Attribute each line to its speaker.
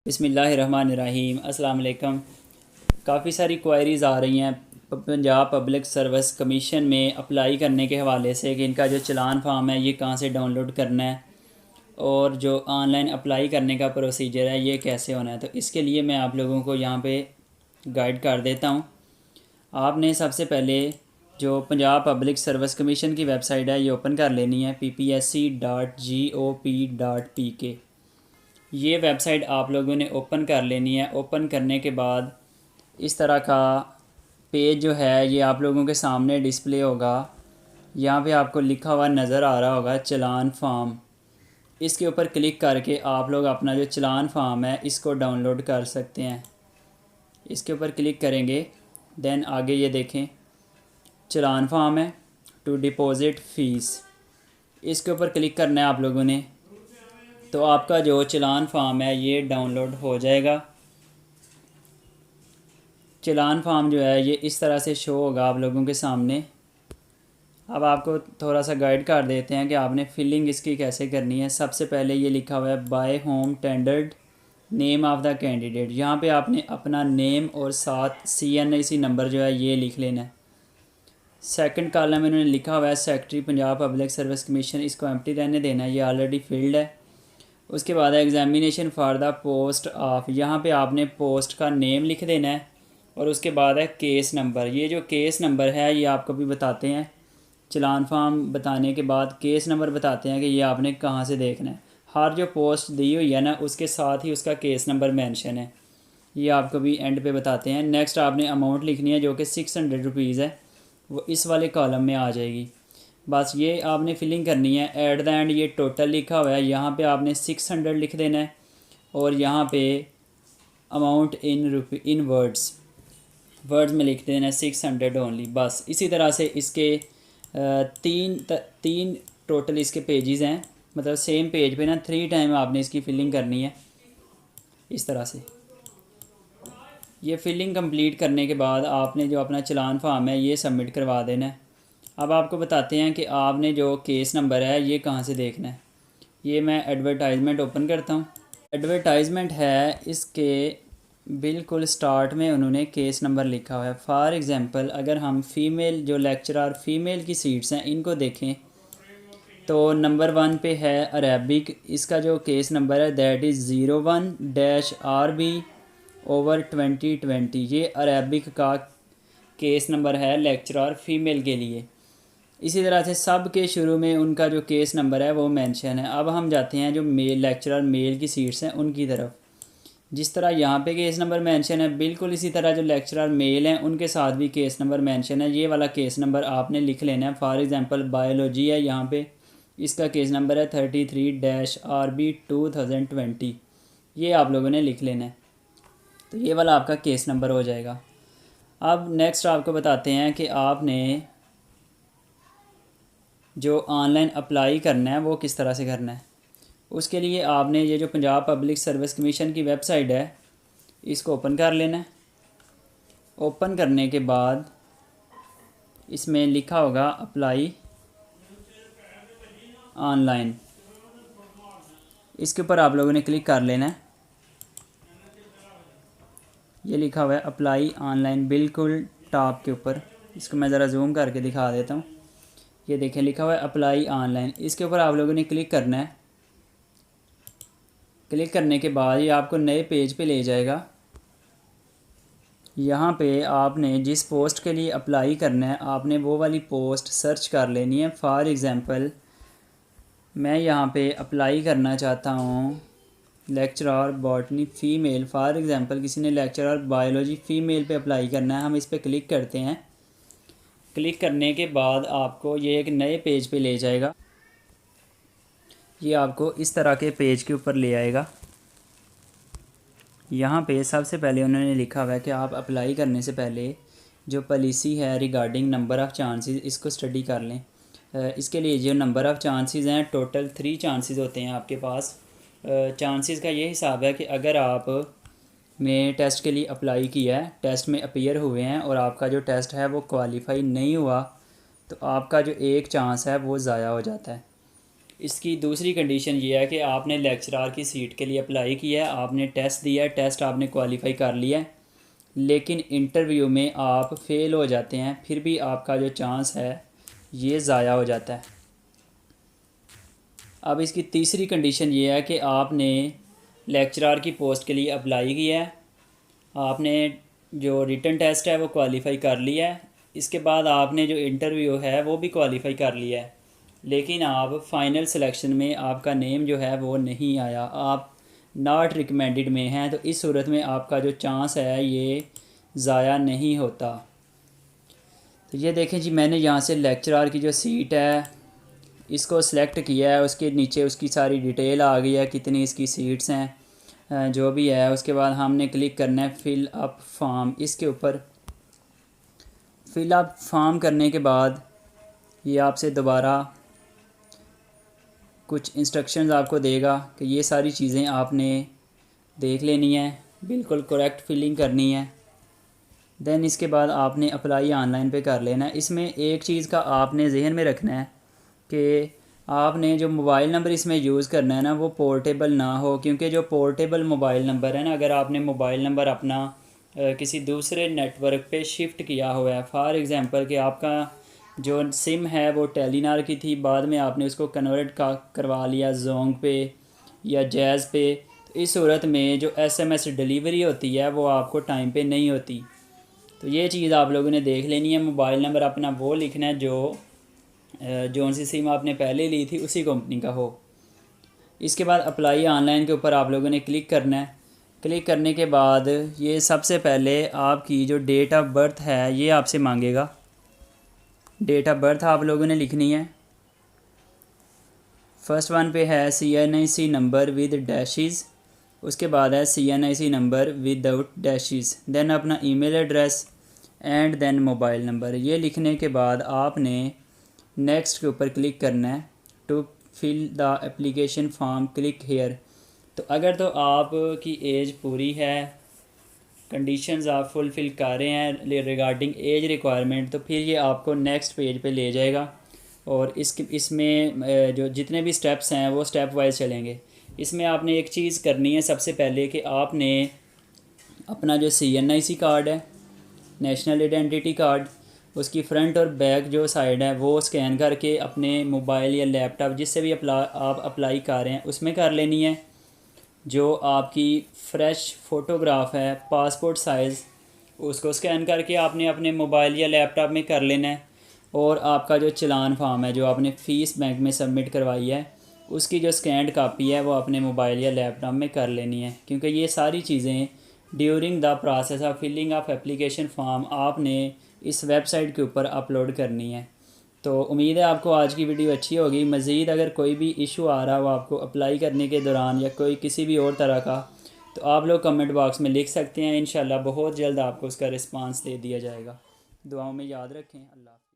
Speaker 1: बिस्मिल्लाहिर्रहमानिर्रहीम। अस्सलाम वालेकुम। काफ़ी सारी क्वायरीज़ आ रही हैं पंजाब पब्लिक सर्विस कमीशन में अप्लाई करने के हवाले से कि इनका जो चलान फार्म है ये कहाँ से डाउनलोड करना है और जो ऑनलाइन अप्लाई करने का प्रोसीजर है ये कैसे होना है। तो इसके लिए मैं आप लोगों को यहाँ पे गाइड कर देता हूँ। आपने सबसे पहले जो पंजाब पब्लिक सर्विस कमीशन की वेबसाइट है ये ओपन कर लेनी है, ppsc.gop.pk। ये वेबसाइट आप लोगों ने ओपन कर लेनी है। ओपन करने के बाद इस तरह का पेज जो है ये आप लोगों के सामने डिस्प्ले होगा। यहाँ पे आपको लिखा हुआ नज़र आ रहा होगा चलान फार्म। इसके ऊपर क्लिक करके आप लोग अपना जो चलान फार्म है इसको डाउनलोड कर सकते हैं। इसके ऊपर क्लिक करेंगे, देन आगे ये देखें चलान फार्म है टू डिपॉज़िट फ़ीस, इसके ऊपर क्लिक करना है आप लोगों ने। तो आपका जो चलान फार्म है ये डाउनलोड हो जाएगा। चलान फार्म जो है ये इस तरह से शो होगा आप लोगों के सामने। अब आपको थोड़ा सा गाइड कर देते हैं कि आपने फ़िलिंग इसकी कैसे करनी है। सबसे पहले ये लिखा हुआ है by whom tendered name of the candidate. यहाँ पे आपने अपना नेम और साथ CNIC नंबर जो है ये लिख लेना है। सेकंड कॉलम में उन्होंने लिखा हुआ है secretary Punjab public service commission, इसको एम्प्टी रहने देना है, ये ऑलरेडी फील्ड है। उसके बाद examination for the post of, यहाँ पे आपने पोस्ट का नेम लिख देना है और उसके बाद है केस नंबर। ये जो केस नंबर है ये आपको भी बताते हैं। चलान फार्म बताने के बाद केस नंबर बताते हैं कि ये आपने कहाँ से देखना है। हर जो पोस्ट दी हुई है ना उसके साथ ही उसका केस नंबर मेंशन है, ये आपको भी एंड पे बताते हैं। नेक्स्ट आपने अमाउंट लिखनी है जो कि 600 रुपीज़ है, वो इस वाले कॉलम में आ जाएगी। बस ये आपने फिलिंग करनी है। एट द एंड ये टोटल लिखा हुआ है, यहाँ पे आपने 600 लिख देना है और यहाँ पे अमाउंट इन वर्ड्स में लिख देना है 600 ओनली। बस इसी तरह से इसके तीन टोटल इसके पेजेस हैं, मतलब सेम पेज पे ना 3 टाइम आपने इसकी फिलिंग करनी है इस तरह से। ये फिलिंग कंप्लीट करने के बाद आपने जो अपना चलान फार्म है ये सबमिट करवा देना है। अब आपको बताते हैं कि आपने जो केस नंबर है ये कहाँ से देखना है। ये मैं एडवर्टाइजमेंट ओपन करता हूँ। एडवर्टाइजमेंट है इसके बिल्कुल स्टार्ट में उन्होंने केस नंबर लिखा हुआ है। फॉर एग्ज़ाम्पल अगर हम फ़ीमेल जो लेक्चरर फ़ीमेल की सीट्स हैं इनको देखें तो नंबर 1 पे है अरेबिक, इसका जो केस नंबर है दैट इज़ 01-RB/2020। ये अरेबिक का केस नंबर है लेक्चरर फ़ीमेल के लिए। इसी तरह से सब के शुरू में उनका जो केस नंबर है वो मेंशन है। अब हम जाते हैं जो लेक्चरर मेल की सीट्स हैं उनकी तरफ। जिस तरह यहाँ पे केस नंबर मेंशन है बिल्कुल इसी तरह जो लेक्चरर मेल हैं उनके साथ भी केस नंबर मेंशन है। ये वाला केस नंबर आपने लिख लेना है। फॉर एग्ज़ाम्पल बायोलॉजी है, यहाँ पे इसका केस नंबर है 33-RB/2020। ये आप लोगों ने लिख लेना है, तो ये वाला आपका केस नंबर हो जाएगा। अब नेक्स्ट आपको बताते हैं कि आपने जो ऑनलाइन अप्लाई करना है वो किस तरह से करना है। उसके लिए आपने ये जो पंजाब पब्लिक सर्विस कमीशन की वेबसाइट है इसको ओपन कर लेना है। ओपन करने के बाद इसमें लिखा होगा अप्लाई ऑनलाइन, इसके ऊपर आप लोगों ने क्लिक कर लेना है। ये लिखा हुआ है अप्लाई ऑनलाइन बिल्कुल टॉप के ऊपर। इसको मैं ज़रा जूम करके दिखा देता हूँ। ये देखें लिखा हुआ है अप्लाई ऑनलाइन, इसके ऊपर आप लोगों ने क्लिक करना है। क्लिक करने के बाद ये आपको नए पेज पे ले जाएगा। यहाँ पे आपने जिस पोस्ट के लिए अप्लाई करना है आपने वो वाली पोस्ट सर्च कर लेनी है। फॉर एग्ज़ाम्पल मैं यहाँ पे अप्लाई करना चाहता हूँ lecturer botany female. For example किसी ने लेक्चरर बायोलॉजी फ़ीमेल पे अप्लाई करना है, हम इस पर क्लिक करते हैं। क्लिक करने के बाद आपको ये एक नए पेज पे ले जाएगा। ये आपको इस तरह के पेज के ऊपर ले आएगा। यहाँ पे सबसे पहले उन्होंने लिखा हुआ है कि आप अप्लाई करने से पहले जो पॉलिसी है रिगार्डिंग नंबर ऑफ़ चांसेस इसको स्टडी कर लें। इसके लिए जो नंबर ऑफ़ चांसेस हैं टोटल 3 चांसेस होते हैं आपके पास। चांसेस का ये हिसाब है कि अगर आप ने टेस्ट के लिए अप्लाई किया है, टेस्ट में अपीयर हुए हैं और आपका जो टेस्ट है वो क्वालिफाई नहीं हुआ तो आपका जो एक चांस है वो ज़ाया हो जाता है। इसकी दूसरी कंडीशन ये है कि आपने लेक्चरार की सीट के लिए अप्लाई किया है, आपने टेस्ट दिया है, टेस्ट आपने क्वालिफाई कर लिया है, लेकिन इंटरव्यू में आप फेल हो जाते हैं, फिर भी आपका जो चांस है ये ज़ाया हो जाता है। अब इसकी तीसरी कंडीशन ये है कि आपने लेक्चरार की पोस्ट के लिए अप्लाई किया है, आपने जो रिटन टेस्ट है वो क्वालिफाई कर लिया है, इसके बाद आपने जो इंटरव्यू है वो भी क्वालिफाई कर लिया है, लेकिन आप फाइनल सिलेक्शन में आपका नेम जो है वो नहीं आया, आप नॉट रिकमेंडेड में हैं, तो इस सूरत में आपका जो चांस है ये ज़ाया नहीं होता। तो ये देखें जी, मैंने यहाँ से लेक्चरार की जो सीट है इसको सिलेक्ट किया है, उसके नीचे उसकी सारी डिटेल आ गई है, कितनी इसकी सीट्स हैं, जो भी है। उसके बाद हमने क्लिक करना है फिल अप फॉर्म। इसके ऊपर फिल अप फॉर्म करने के बाद ये आपसे दोबारा कुछ इंस्ट्रक्शंस आपको देगा कि ये सारी चीज़ें आपने देख लेनी है, बिल्कुल करेक्ट फिलिंग करनी है। देन इसके बाद आपने अप्लाई ऑनलाइन पे कर लेना है। इसमें एक चीज़ का आपने जहन में रखना है कि आपने जो मोबाइल नंबर इसमें यूज़ करना है ना वो पोर्टेबल ना हो, क्योंकि जो पोर्टेबल मोबाइल नंबर है ना, अगर आपने मोबाइल नंबर अपना किसी दूसरे नेटवर्क पे शिफ्ट किया हुआ है, फॉर एग्ज़ाम्पल कि आपका जो सिम है वो टेलीनार की थी, बाद में आपने उसको कन्वर्ट करवा लिया जोंग पे या जैज़ पे, तो इस सूरत में जो SMS डिलीवरी होती है वो आपको टाइम पे नहीं होती। तो ये चीज़ आप लोगों ने देख लेनी है। मोबाइल नंबर अपना वो लिखना है जो सी सिम आपने पहले ली थी उसी कंपनी का हो। इसके बाद अप्लाई ऑनलाइन के ऊपर आप लोगों ने क्लिक करना है। क्लिक करने के बाद ये सबसे पहले आपकी जो डेट ऑफ बर्थ है ये आपसे मांगेगा। डेट ऑफ बर्थ आप लोगों ने लिखनी है। फर्स्ट वन पे है CNIC नंबर विद डैशेस, उसके बाद है CNIC number without dashes, then अपना email address and then mobile number. ये लिखने के बाद आपने नेक्स्ट के ऊपर क्लिक करना है। To fill the application form click here. तो अगर तो आपकी एज पूरी है, कंडीशंस आप फुलफ़िल कर रहे हैं रिगार्डिंग एज रिक्वायरमेंट, तो फिर ये आपको नेक्स्ट पेज पे ले जाएगा और इसमें जो जितने भी स्टेप्स हैं वो स्टेप वाइज चलेंगे। इसमें आपने एक चीज़ करनी है सबसे पहले कि आपने अपना जो CNIC कार्ड है, नेशनल आइडेंटिटी कार्ड, उसकी फ़्रंट और बैक जो साइड है वो स्कैन करके अपने मोबाइल या लैपटॉप जिससे भी आप अप्लाई कर रहे हैं उसमें कर लेनी है। जो आपकी फ़्रेश फ़ोटोग्राफ है पासपोर्ट साइज़, उसको स्कैन करके आपने अपने मोबाइल या लैपटॉप में कर लेना है। और आपका जो चलान फॉर्म है जो आपने फ़ीस बैंक में सबमिट करवाई है उसकी जो स्कैंड कापी है वो अपने मोबाइल या लैपटॉप में कर लेनी है, क्योंकि ये सारी चीज़ें during the process of filling of application form आपने इस वेबसाइट के ऊपर अपलोड करनी है। तो उम्मीद है आपको आज की वीडियो अच्छी होगी। मज़ीद अगर कोई भी इशू आ रहा हो आपको अप्लाई करने के दौरान या कोई किसी भी और तरह का, तो आप लोग कमेंट बॉक्स में लिख सकते हैं। इंशाल्लाह बहुत जल्द आपको उसका रिस्पांस दे दिया जाएगा। दुआओं में याद रखें। अल्लाह।